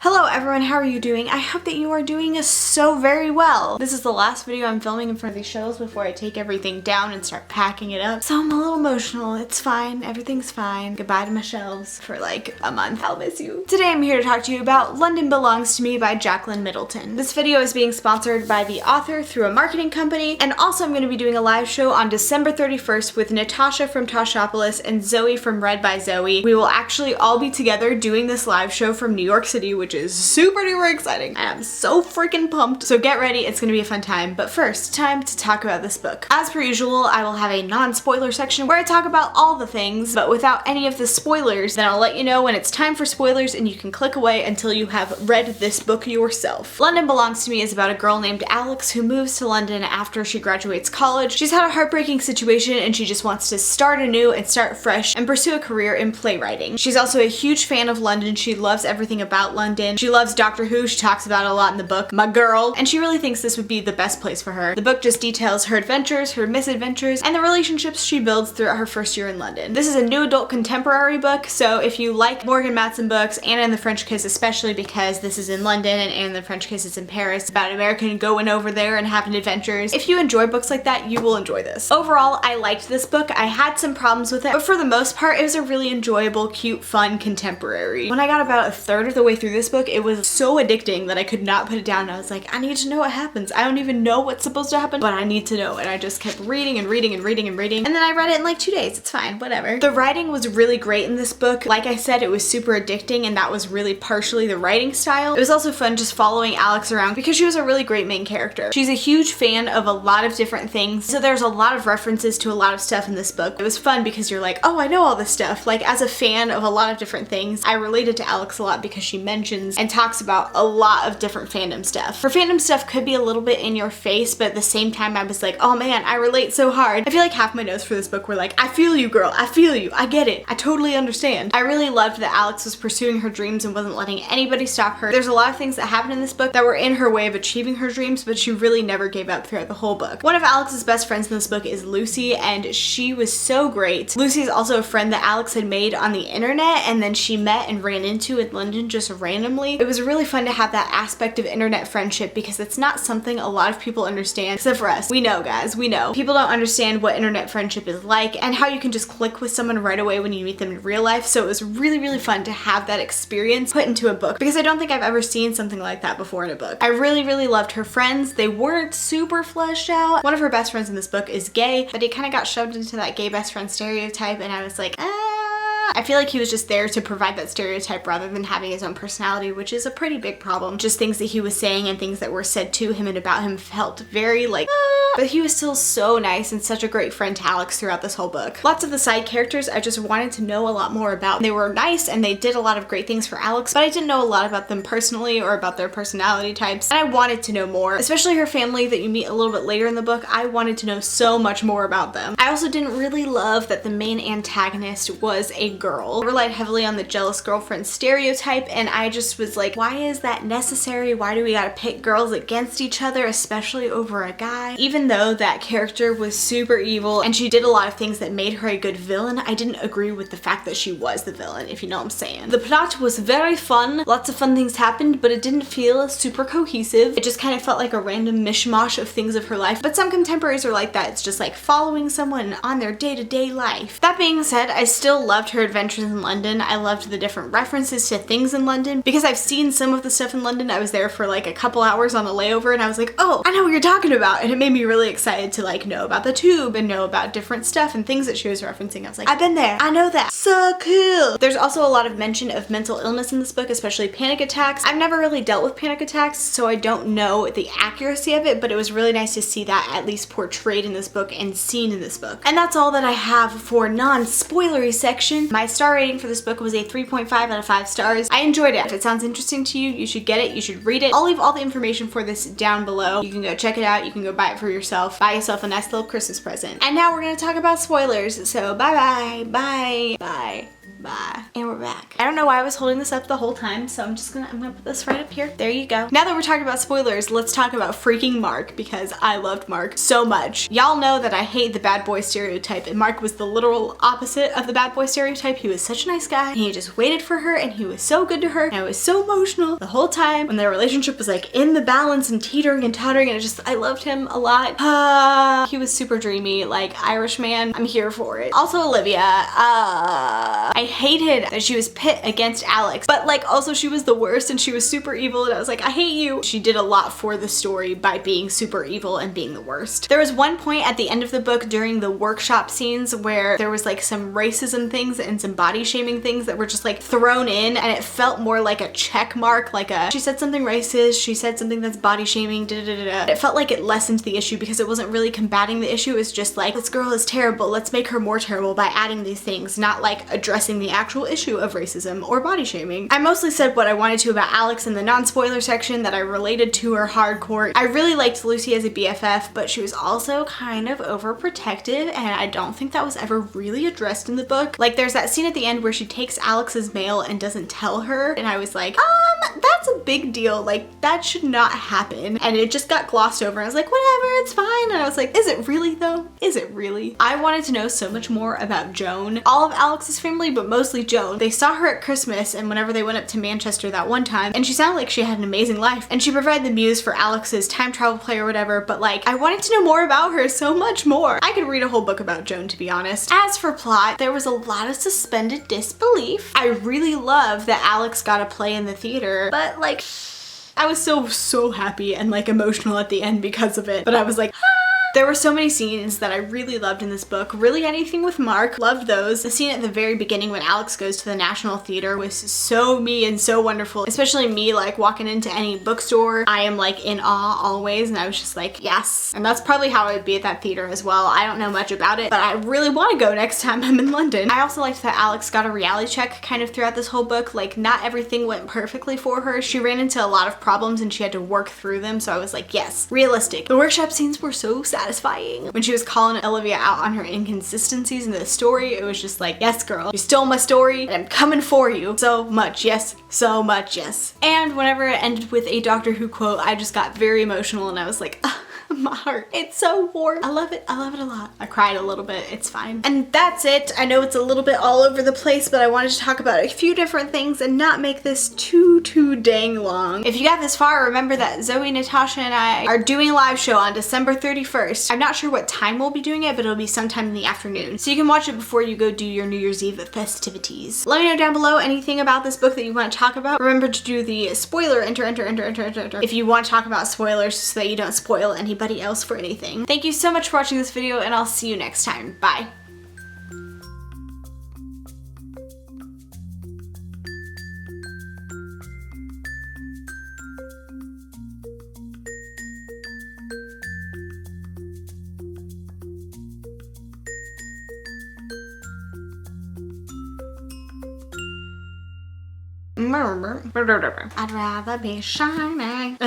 Hello everyone, how are you doing? I hope that you are doing so very well. This is the last video I'm filming in front of these shelves before I take everything down and start packing it up. So I'm a little emotional. It's fine. Everything's fine. Goodbye to my shelves for like a month. I'll miss you. Today I'm here to talk to you about London Belongs to Me by Jacqueline Middleton. This video is being sponsored by the author through a marketing company, and also I'm going to be doing a live show on December 31st with Natasha from Toshopolis and Zoe from Read by Zoe. We will actually all be together doing this live show from New York City, which is super duper exciting. I am so freaking pumped. So get ready, it's gonna be a fun time. But first, time to talk about this book. As per usual, I will have a non-spoiler section where I talk about all the things, but without any of the spoilers. Then I'll let you know when it's time for spoilers and you can click away until you have read this book yourself. London Belongs to Me is about a girl named Alex who moves to London after she graduates college. She's had a heartbreaking situation and she just wants to start anew and start fresh and pursue a career in playwriting. She's also a huge fan of London. She loves everything about London. She loves Doctor Who. She talks about it a lot in the book, my girl, and she really thinks this would be the best place for her. The book just details her adventures, her misadventures, and the relationships she builds throughout her first year in London. This is a new adult contemporary book, so if you like Morgan Matson books, Anna and the French Kiss especially because this is in London and Anna and the French Kiss is in Paris, about an American going over there and having adventures. If you enjoy books like that, you will enjoy this. Overall, I liked this book. I had some problems with it, but for the most part, it was a really enjoyable, cute, fun contemporary. When I got about a third of the way through this book, it was so addicting that I could not put it down. I was like, I need to know what happens. I don't even know what's supposed to happen, but I need to know. And I just kept reading and reading and reading and reading. And then I read it in like 2 days. It's fine, whatever. The writing was really great in this book. Like I said, it was super addicting and that was really partially the writing style. It was also fun just following Alex around because she was a really great main character. She's a huge fan of a lot of different things. So there's a lot of references to a lot of stuff in this book. It was fun because you're like, oh, I know all this stuff. Like as a fan of a lot of different things, I related to Alex a lot because she mentions and talks about a lot of different fandom stuff. Her fandom stuff could be a little bit in your face, but at the same time I was like, oh man, I relate so hard. I feel like half my notes for this book were like, I feel you girl, I feel you, I get it, I totally understand. I really loved that Alex was pursuing her dreams and wasn't letting anybody stop her. There's a lot of things that happened in this book that were in her way of achieving her dreams, but she really never gave up throughout the whole book. One of Alex's best friends in this book is Lucy, and she was so great. Lucy is also a friend that Alex had made on the internet and then she met and ran into in London just randomly. It was really fun to have that aspect of internet friendship because it's not something a lot of people understand, except for us. We know, guys, we know. People don't understand what internet friendship is like and how you can just click with someone right away when you meet them in real life. So it was really, really fun to have that experience put into a book because I don't think I've ever seen something like that before in a book. I really, really loved her friends. They weren't super fleshed out. One of her best friends in this book is gay, but he kind of got shoved into that gay best friend stereotype and I was like, I feel like he was just there to provide that stereotype rather than having his own personality, which is a pretty big problem. Just things that he was saying and things that were said to him and about him felt very like, but he was still so nice and such a great friend to Alex throughout this whole book. Lots of the side characters I just wanted to know a lot more about. They were nice and they did a lot of great things for Alex, but I didn't know a lot about them personally or about their personality types, and I wanted to know more. Especially her family that you meet a little bit later in the book, I wanted to know so much more about them. I also didn't really love that the main antagonist was a girl. I relied heavily on the jealous girlfriend stereotype, and I just was like, why is that necessary? Why do we gotta pit girls against each other, especially over a guy? Even though that character was super evil and she did a lot of things that made her a good villain, I didn't agree with the fact that she was the villain, if you know what I'm saying. The plot was very fun. Lots of fun things happened, but it didn't feel super cohesive. It just kind of felt like a random mishmash of things of her life. But some contemporaries are like that. It's just like following someone on their day-to-day life. That being said, I still loved her adventures in London. I loved the different references to things in London because I've seen some of the stuff in London. I was there for like a couple hours on a layover and I was like, oh, I know what you're talking about. And it made me really excited to like know about the tube and know about different stuff and things that she was referencing. I was like, I've been there. I know that. So cool. There's also a lot of mention of mental illness in this book, especially panic attacks. I've never really dealt with panic attacks, so I don't know the accuracy of it, but it was really nice to see that at least portrayed in this book and seen in this book. And that's all that I have for non-spoilery section. My star rating for this book was a 3.5 out of 5 stars. I enjoyed it. If it sounds interesting to you, you should get it. You should read it. I'll leave all the information for this down below. You can go check it out. You can go buy it for yourself. Buy yourself a nice little Christmas present. And now we're gonna talk about spoilers. So bye bye, bye, bye. Bye. And we're back. I don't know why I was holding this up the whole time, so I'm gonna put this right up here. There you go. Now that we're talking about spoilers, let's talk about freaking Mark, because I loved Mark so much. Y'all know that I hate the bad boy stereotype, and Mark was the literal opposite of the bad boy stereotype. He was such a nice guy, and he just waited for her, and he was so good to her, and I was so emotional the whole time when their relationship was like in the balance and teetering and tottering, and I loved him a lot. He was super dreamy, like Irish man. I'm here for it. Also Olivia, I hated that she was pit against Alex, but like also she was the worst and she was super evil, and I was like, I hate you. She did a lot for the story by being super evil and being the worst. There was one point at the end of the book during the workshop scenes where there was like some racism things and some body shaming things that were just like thrown in, and it felt more like a check mark, like she said something racist, she said something that's body shaming, It felt like it lessened the issue because it wasn't really combating the issue. It was just like, this girl is terrible, let's make her more terrible by adding these things, not like addressing the actual issue of racism or body shaming. I mostly said what I wanted to about Alex in the non-spoiler section, that I related to her hardcore. I really liked Lucy as a BFF, but she was also kind of overprotective, and I don't think that was ever really addressed in the book. Like there's that scene at the end where she takes Alex's mail and doesn't tell her, and I was like, that's a big deal, like that should not happen, and it just got glossed over. I was like, whatever, it's fine. And I was like, is it really though? Is it really? I wanted to know so much more about Joan, all of Alex's family, but mostly Joan. They saw her at Christmas and whenever they went up to Manchester that one time, and she sounded like she had an amazing life, and she provided the muse for Alex's time travel play or whatever, but like I wanted to know more about her, so much more. I could read a whole book about Joan, to be honest. As for plot, there was a lot of suspended disbelief. I really love that Alex got a play in the theater, but like I was so happy and like emotional at the end because of it, but I was like, There were so many scenes that I really loved in this book. Really anything with Mark, loved those. The scene at the very beginning when Alex goes to the National Theater was so me and so wonderful. Especially me like walking into any bookstore. I am like in awe always, and I was just like, yes. And that's probably how I would be at that theater as well. I don't know much about it, but I really want to go next time I'm in London. I also liked that Alex got a reality check kind of throughout this whole book. Like not everything went perfectly for her. She ran into a lot of problems and she had to work through them. So I was like, yes, realistic. The workshop scenes were so satisfying. When she was calling Olivia out on her inconsistencies in the story, it was just like, yes girl, you stole my story and I'm coming for you. So much yes, so much yes. And whenever it ended with a Doctor Who quote, I just got very emotional and I was like, my heart, it's so warm. I love it a lot. I cried a little bit, it's fine. And that's it. I know it's a little bit all over the place, but I wanted to talk about a few different things and not make this too dang long. If you got this far, remember that Zoe, Natasha, and I are doing a live show on December 31st. I'm not sure what time we'll be doing it, but it'll be sometime in the afternoon. So you can watch it before you go do your New Year's Eve festivities. Let me know down below anything about this book that you want to talk about. Remember to do the spoiler enter if you want to talk about spoilers so that you don't spoil anybody else for anything. Thank you so much for watching this video, and I'll see you next time. Bye. I'd rather be shining.